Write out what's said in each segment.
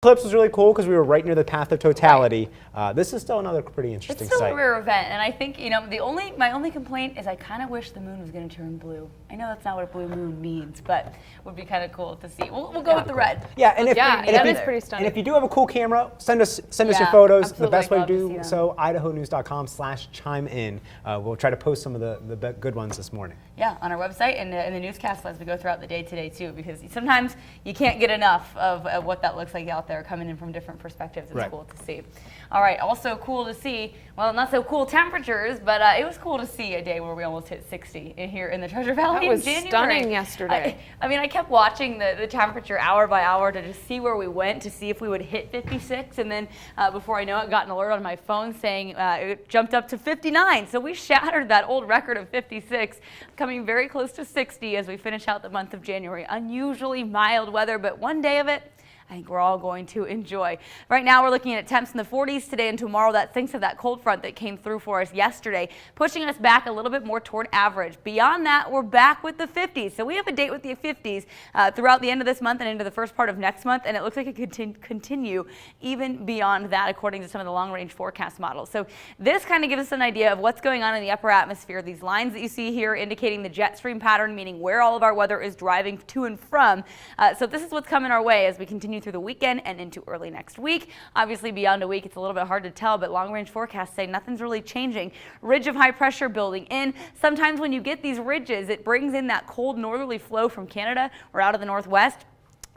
Clips was really cool because we were right near the path of totality. This is still another pretty interesting It's still site. a rare event, and I think, you know, my only complaint is I kind of wish the moon was going to turn blue. I know that's not what a blue moon means, but it would be kind of cool to see. We'll go with the red. Yeah, and that is pretty stunning. And if you do have a cool camera, send us your Yeah, photos. The absolutely. best way to Love to do see them. so, idahonews.com/chime in. We'll try to post some of the good ones this morning. Yeah, on our website and in the newscast as we go throughout the day today too, because sometimes you can't get enough of what that looks like out there coming in from different perspectives. It's cool to see. All right, also cool to see, well, not so cool temperatures, but it was cool to see a day where we almost hit 60 here in the Treasure Valley That was in January. stunning yesterday. I mean, I kept watching the temperature hour by hour to just see where we went, to see if we would hit 56, and then before I know it, got an alert on my phone saying it jumped up to 59. So we shattered that old record of 56, coming very close to 60 as we finish out the month of January. Unusually mild weather, but one day of it, I think we're all going to enjoy. Right now we're looking at temps in the 40s today and tomorrow. That thanks to that cold front that came through for us yesterday, pushing us back a little bit more toward average. Beyond that, we're back with the 50s. So we have a date with the 50s throughout the end of this month and into the first part of next month, and it looks like it could continue even beyond that according to some of the long-range forecast models. So this kind of gives us an idea of what's going on in the upper atmosphere. These lines that you see here indicating the jet stream pattern, meaning where all of our weather is driving to and from. So this is what's coming our way as we continue through the weekend and into early next week. Obviously beyond a week it's a little bit hard to tell, but long range forecasts say nothing's really changing. Ridge of high pressure building in. Sometimes when you get these ridges, it brings in that cold northerly flow from Canada or out of the northwest.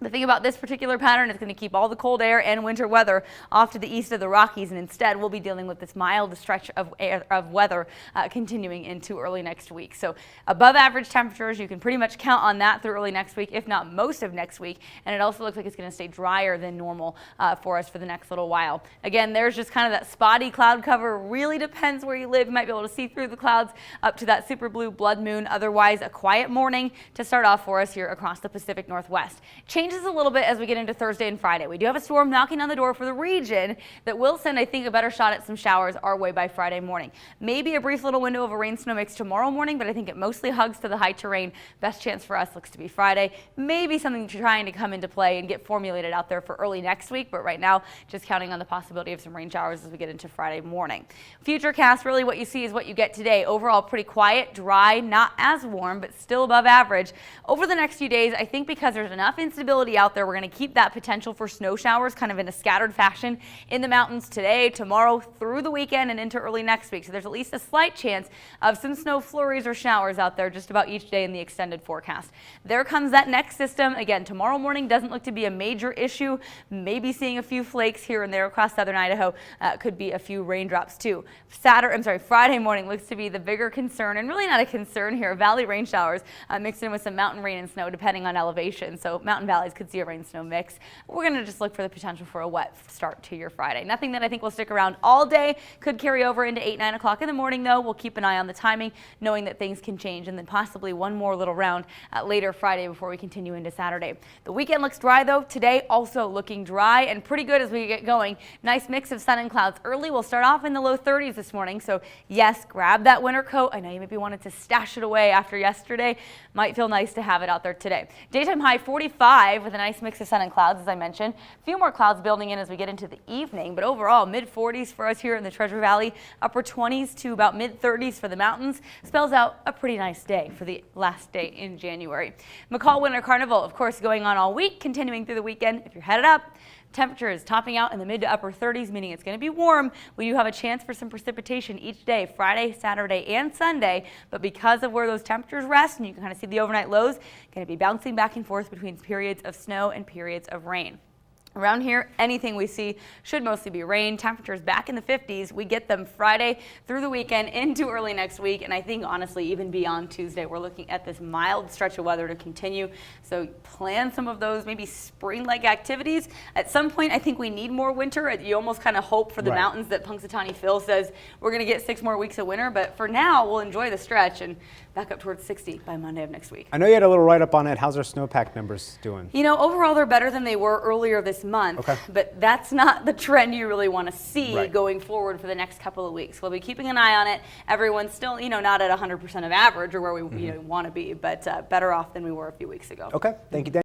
The thing about this particular pattern is going to keep all the cold air and winter weather off to the east of the Rockies, and instead we'll be dealing with this mild stretch of weather continuing into early next week. So above average temperatures, you can pretty much count on that through early next week, if not most of next week, and it also looks like it's going to stay drier than normal for us for the next little while. Again, there's just kind of that spotty cloud cover. Really depends where you live. You might be able to see through the clouds up to that super blue blood moon. Otherwise, a quiet morning to start off for us here across the Pacific Northwest. Changes a little bit as we get into Thursday and Friday. We do have a storm knocking on the door for the region that will send, I think, a better shot at some showers our way by Friday morning. Maybe a brief little window of a rain-snow mix tomorrow morning, but I think it mostly hugs to the high terrain. Best chance for us looks to be Friday. Maybe something trying to come into play and get formulated out there for early next week, but right now just counting on the possibility of some rain showers as we get into Friday morning. Futurecast, really what you see is what you get today. Overall pretty quiet, dry, not as warm, but still above average. Over the next few days, I think because there's enough instability out there, we're going to keep that potential for snow showers kind of in a scattered fashion in the mountains today, tomorrow, through the weekend, and into early next week. So there's at least a slight chance of some snow flurries or showers out there just about each day in the extended forecast. There comes that next system. Again, tomorrow morning doesn't look to be a major issue. Maybe seeing a few flakes here and there across southern Idaho. Could be a few raindrops too. Friday morning looks to be the bigger concern, and really not a concern here. Valley rain showers mixed in with some mountain rain and snow depending on elevation. So mountain valleys could see a rain-snow mix. We're going to just look for the potential for a wet start to your Friday. Nothing that I think will stick around all day. Could carry over into 8, 9 o'clock in the morning, though. We'll keep an eye on the timing, knowing that things can change, and then possibly one more little round later Friday before we continue into Saturday. The weekend looks dry, though. Today also looking dry and pretty good as we get going. Nice mix of sun and clouds early. We'll start off in the low 30s this morning, so yes, grab that winter coat. I know you maybe wanted to stash it away after yesterday. Might feel nice to have it out there today. Daytime high 45 with a nice mix of sun and clouds, as I mentioned. A few more clouds building in as we get into the evening, but overall mid-40s for us here in the Treasure Valley, upper 20s to about mid-30s for the mountains. Spells out a pretty nice day for the last day in January. McCall Winter Carnival, of course, going on all week, continuing through the weekend. If you're headed up, temperature is topping out in the mid to upper 30s, meaning it's going to be warm. We do have a chance for some precipitation each day, Friday, Saturday, and Sunday. But because of where those temperatures rest, and you can kind of see the overnight lows, going to be bouncing back and forth between periods of snow and periods of rain. Around here, anything we see should mostly be rain. Temperatures back in the 50s. We get them Friday through the weekend into early next week. And I think, honestly, even beyond Tuesday, we're looking at this mild stretch of weather to continue. So plan some of those maybe spring-like activities. At some point, I think we need more winter. You almost kind of hope for the mountains that Punxsutawney Phil says we're going to get 6 more weeks of winter. But for now, we'll enjoy the stretch and back up towards 60 by Monday of next week. I know you had a little write-up on it. How's our snowpack numbers doing? You know, overall, they're better than they were earlier this month, but that's not the trend you really want to see going forward for the next couple of weeks. We'll be keeping an eye on it. Everyone's still, not at 100% of average or where we want to be, but better off than we were a few weeks ago. Okay, thank you, Dan.